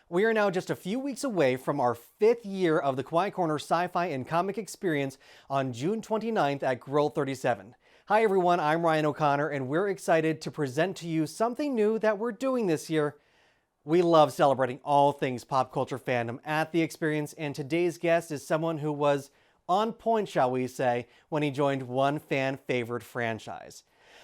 We are now just a few weeks away from our 5th year of the Quiet Corner Sci-Fi and Comic Experience on June 29th at Grill 37. Hi everyone, I'm Ryan O'Connor, and we're excited to present to you something new that we're doing this year. We love celebrating all things pop culture fandom at the experience, and today's guest is someone who was on point, shall we say, when he joined one fan favorite franchise.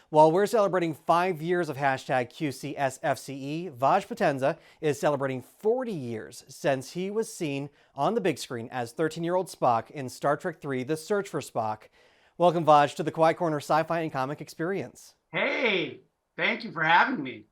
While we're celebrating 5 years of hashtag QCSFCE, Vaj Potenza is celebrating 40 years since he was seen on the big screen as 13-year-old Spock in Star Trek III: The Search for Spock. Welcome, Vaj, to the Quiet Corner Sci-Fi and Comic Experience. Hey, thank you for having me.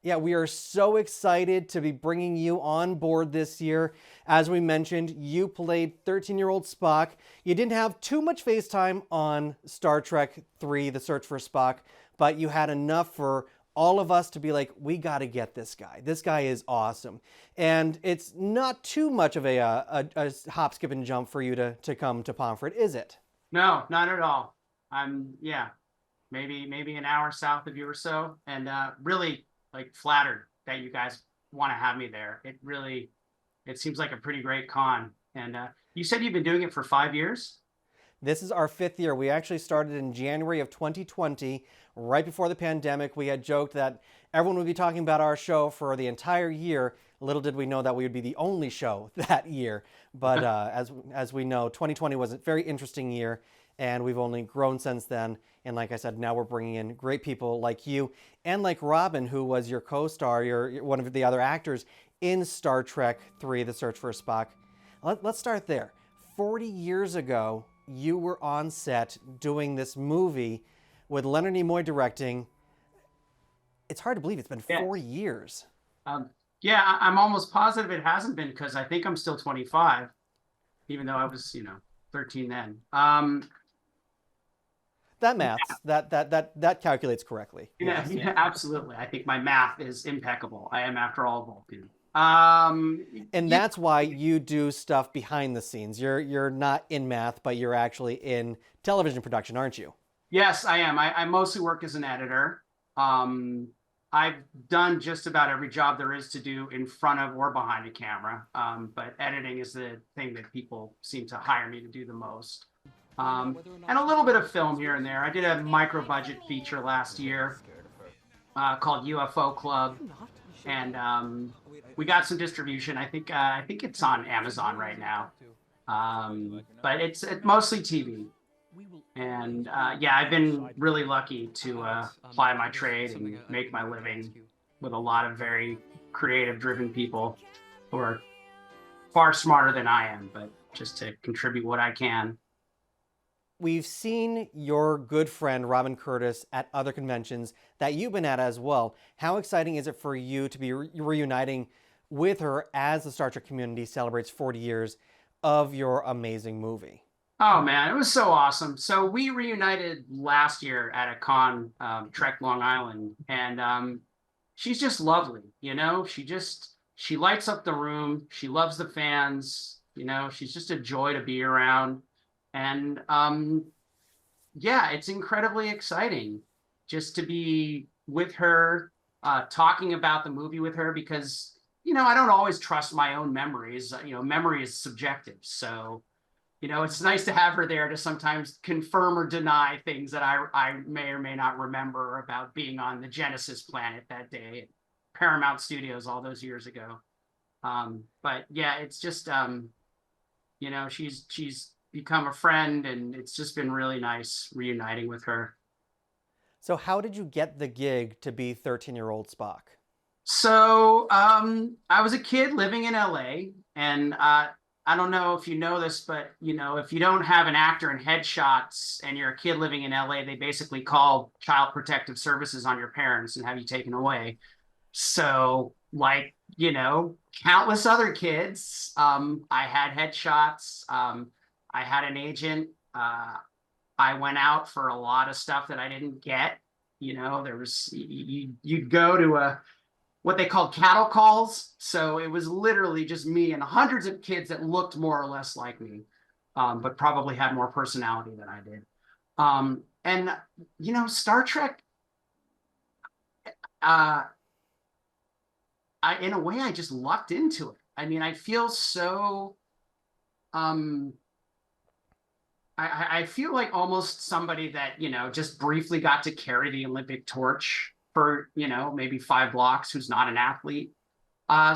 Yeah, we are so excited to be bringing you on board this year. As we mentioned, you played 13-year-old Spock. You didn't have too much face time on Star Trek III: The Search for Spock, but you had enough for all of us to be like, we got to get this guy. This guy is awesome. And it's not too much of a hop, skip, and jump for you to come to Pomfret, is it? No, not at all. Maybe an hour south of you or so, and really flattered that you guys want to have me there. It seems like a pretty great con. And you said you've been doing it for 5 years? This is our 5th year. We actually started in January of 2020, right before the pandemic. We had joked that everyone would be talking about our show for the entire year. Little did we know that we would be the only show that year. But as we know, 2020 was a very interesting year, and we've only grown since then. And like I said, now we're bringing in great people like you and like Robin, who was your co-star, your one of the other actors in Star Trek III: The Search for Spock. Let's start there. 40 years ago, you were on set doing this movie with Leonard Nimoy directing. It's hard to believe it's been 40 years. Yeah, I'm almost positive it hasn't been, because I think I'm still 25, even though I was, 13 then. That maths, that calculates correctly. Yeah, Yes. yeah, absolutely. I think my math is impeccable. I am, after all, Vulcan. And Yeah, that's why you do stuff behind the scenes. You're not in math, but you're actually in television production, aren't you? yes, I am. I mostly work as an editor. Um, I've done just about every job there is to do in front of or behind a camera. But editing is the thing that people seem to hire me to do the most. And a little bit of film here and there. I did a micro budget feature last year called UFO Club, and we got some distribution. I think it's on Amazon right now, but it's mostly TV. And yeah, I've been really lucky to apply my trade and make my living with a lot of very creative, driven people who are far smarter than I am, but just to contribute what I can. We've seen your good friend Robin Curtis at other conventions that you've been at as well. How exciting is it for you to be reuniting with her as the Star Trek community celebrates 40 years of your amazing movie? Oh man, it was so awesome. So we reunited last year at a con, Trek Long Island, and she's just lovely. She lights up the room. She loves the fans. She's just a joy to be around. And yeah, it's incredibly exciting just to be with her, talking about the movie with her, because I don't always trust my own memories. Memory is subjective, so it's nice to have her there to sometimes confirm or deny things that I may or may not remember about being on the Genesis planet that day at Paramount Studios all those years ago. But yeah, it's just she's become a friend, and it's just been really nice reuniting with her. So how did you get the gig to be 13-year-old Spock? So I was a kid living in LA, and I don't know if you know this, but if you don't have an actor in headshots and you're a kid living in LA, they basically call Child Protective Services on your parents and have you taken away. So, countless other kids, I had headshots. I had an agent. I went out for a lot of stuff that I didn't get. There was you'd go to what they called cattle calls. So it was literally just me and hundreds of kids that looked more or less like me, but probably had more personality than I did. And Star Trek, uh, in a way, I just lucked into it. I mean, I feel so, um, I feel like almost somebody that, just briefly got to carry the Olympic torch for, maybe 5 blocks, who's not an athlete.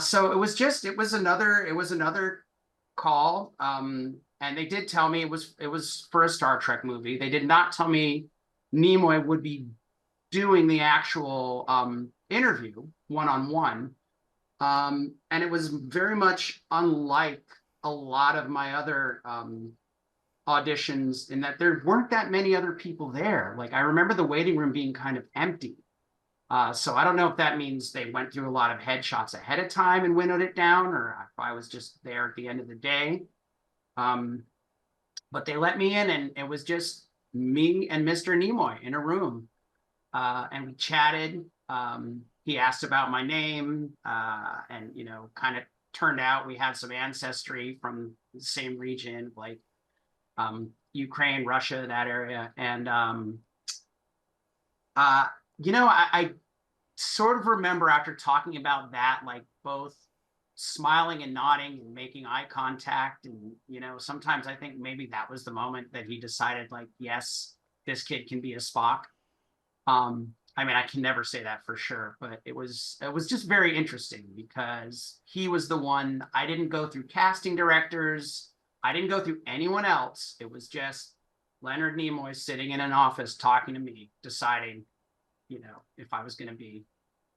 So it was another call. And they did tell me it was for a Star Trek movie. They did not tell me Nimoy would be doing the actual interview one-on-one. And it was very much unlike a lot of my other auditions in that there weren't that many other people there. Like I remember the waiting room being kind of empty. So I don't know if that means they went through a lot of headshots ahead of time and winnowed it down, or if I was just there at the end of the day. Um, but they let me in, and it was just me and Mr. Nimoy in a room, and we chatted. He asked about my name, and kind of turned out we had some ancestry from the same region, like Ukraine, Russia, that area, and I sort of remember after talking about that, like both smiling and nodding and making eye contact. And, sometimes I think maybe that was the moment that he decided, like, yes, this kid can be a Spock. I mean, I can never say that for sure, but it was just very interesting because he was the one. I didn't go through casting directors. I didn't go through anyone else. It was just Leonard Nimoy sitting in an office talking to me, deciding, if I was going to be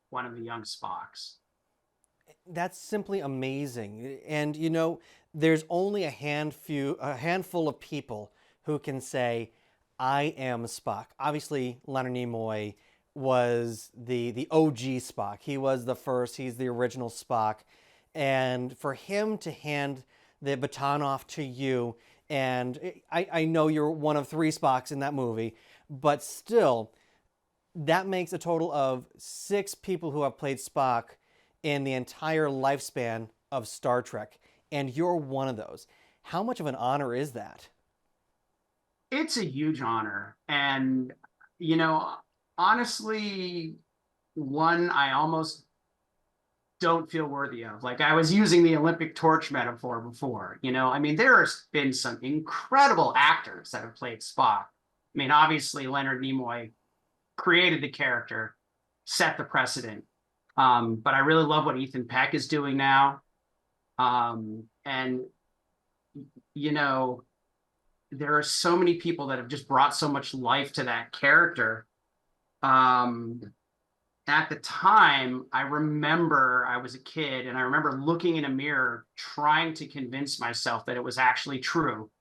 one of the young Spocks. That's simply amazing. And there's only a handful of people who can say, I am Spock. Obviously, Leonard Nimoy was the OG Spock. He was the first, he's the original Spock. And for him to hand the baton off to you, and I know you're one of 3 Spocks in that movie, but still, that makes a total of 6 people who have played Spock in the entire lifespan of Star Trek, and you're one of those. How much of an honor is that? It's a huge honor. And, you know, honestly, one I almost don't feel worthy of. Like I was using the Olympic torch metaphor before, I mean, there has been some incredible actors that have played Spock. I mean, obviously, Leonard Nimoy created the character, set the precedent. But I really love what Ethan Peck is doing now. And, you know, there are so many people that have just brought so much life to that character. At the time, I remember I was a kid and I remember looking in a mirror, trying to convince myself that it was actually true,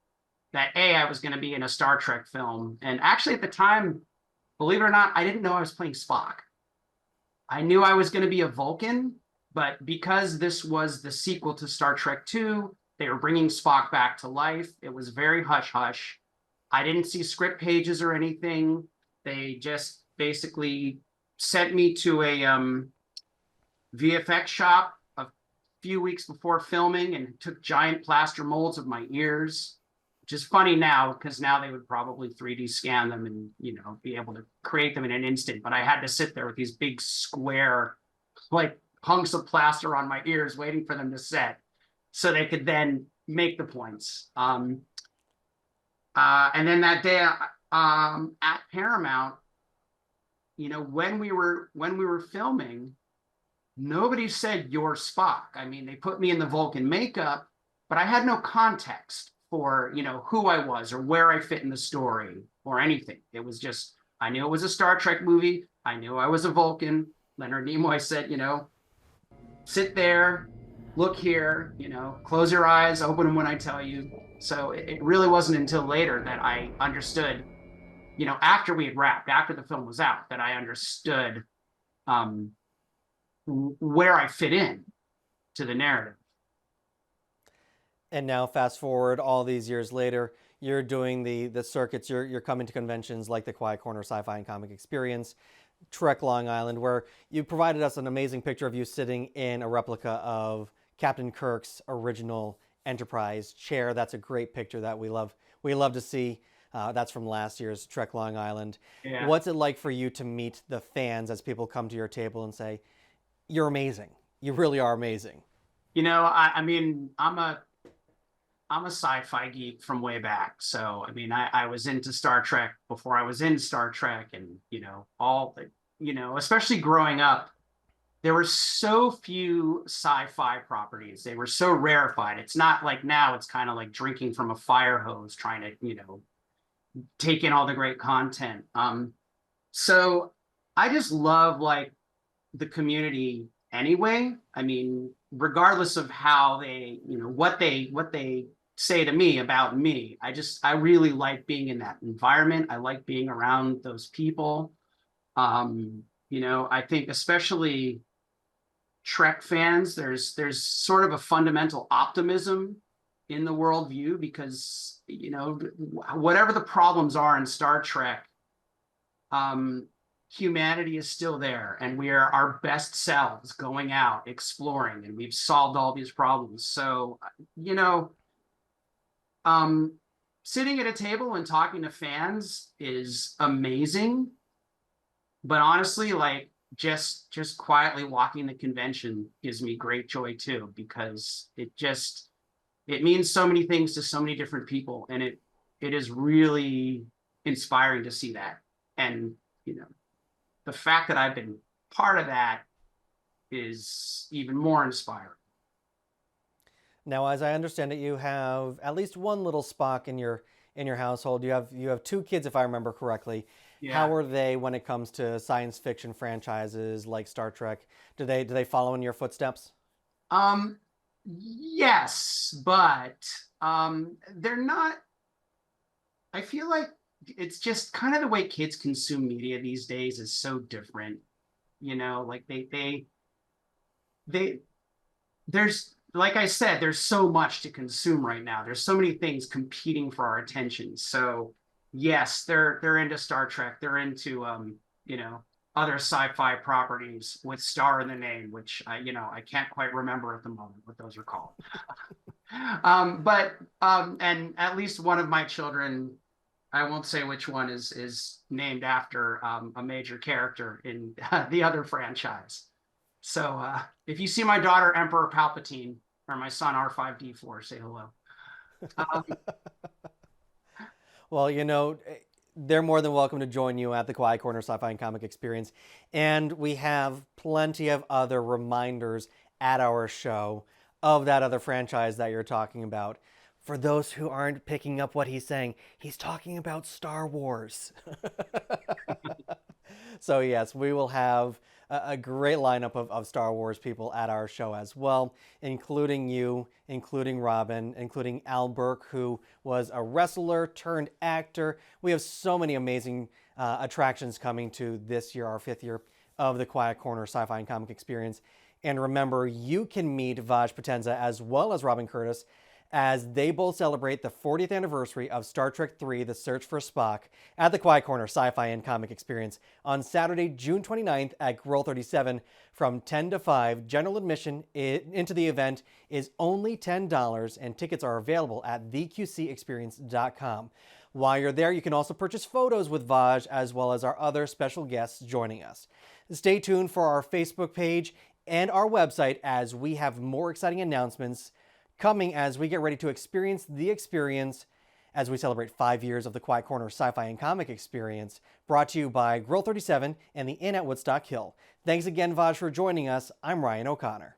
that I was going to be in a Star Trek film. And actually at the time, believe it or not, I didn't know I was playing Spock. I knew I was going to be a Vulcan, but because this was the sequel to Star Trek II, they were bringing Spock back to life. It was very hush hush. I didn't see script pages or anything. They just basically sent me to a VFX shop a few weeks before filming and took giant plaster molds of my ears, which is funny now because now they would probably 3D scan them and, be able to create them in an instant. But I had to sit there with these big square, like hunks of plaster on my ears waiting for them to set so they could then make the points. And then that day at Paramount, when we were filming, nobody said you're Spock. I mean, they put me in the Vulcan makeup, but I had no context for, who I was or where I fit in the story or anything. It was just, I knew it was a Star Trek movie. I knew I was a Vulcan. Leonard Nimoy said, sit there, look here, close your eyes, open them when I tell you. So it really wasn't until later that I understood, after we had wrapped, after the film was out, that I understood where I fit in to the narrative. And now, fast forward all these years later, you're doing the circuits. You're coming to conventions like the Quiet Corner Sci-Fi and Comic Experience, Trek Long Island, where you provided us an amazing picture of you sitting in a replica of Captain Kirk's original Enterprise chair. That's a great picture that we love. We love to see. That's from last year's Trek Long Island. Yeah. What's it like for you to meet the fans as people come to your table and say, "You're amazing. You really are amazing. I mean, I'm a sci-fi geek from way back. So, I mean, I was into Star Trek before I was in Star Trek, and all the, especially growing up, there were so few sci-fi properties. They were so rarefied. It's not like now it's kind of like drinking from a fire hose, trying to, take in all the great content. So I just love like the community anyway. I mean, regardless of how they, what they say to me about me, I really like being in that environment. I like being around those people. I think especially Trek fans, there's sort of a fundamental optimism in the worldview because whatever the problems are in Star Trek, um, humanity is still there, and we are our best selves going out exploring, and we've solved all these problems. So, you know, um, sitting at a table and talking to fans is amazing, but honestly, like just quietly walking the convention gives me great joy too, because it means so many things to so many different people, and it is really inspiring to see that. And you know, the fact that I've been part of that is even more inspiring. Now, as I understand it, you have at least one little Spock in your household. You have two kids, if I remember correctly. Yeah. How are they when it comes to science fiction franchises like Star Trek? Do they follow in your footsteps? Um, yes, but they're not. I feel like it's just kind of the way kids consume media these days is so different. Like they there's like I said, there's so much to consume right now. There's so many things competing for our attention. So yes, they're into Star Trek. They're into other sci-fi properties with star in the name, which I can't quite remember at the moment what those are called. But and at least one of my children, I won't say which one, is named after a major character in the other franchise. So if you see my daughter Emperor Palpatine or my son R5D4, say hello. Um, Well, they're more than welcome to join you at the Quiet Corner Sci-Fi and Comic Experience, and we have plenty of other reminders at our show of that other franchise that you're talking about. For those who aren't picking up what he's saying, he's talking about Star Wars. So yes, we will have a great lineup of Star Wars people at our show as well, including you, including Robin, including Al Burke, who was a wrestler turned actor. We have so many amazing attractions coming to this year, our 5th year of the Quiet Corner Sci-Fi and Comic Experience. And remember, you can meet Vaj Potenza as well as Robin Curtis as they both celebrate the 40th anniversary of Star Trek III: The Search for Spock at the Quiet Corner Sci-Fi and Comic Experience on Saturday, June 29th at Grill 37 from 10 to 5. General admission into the event is only $10, and tickets are available at theqcexperience.com. While you're there, you can also purchase photos with Vaj as well as our other special guests joining us. Stay tuned for our Facebook page and our website as we have more exciting announcements coming as we get ready to experience the experience as we celebrate 5 years of the Quiet Corner Sci-Fi and Comic Experience, brought to you by Grill 37 and the Inn at Woodstock Hill. Thanks again, Vaj, for joining us. I'm Ryan O'Connor.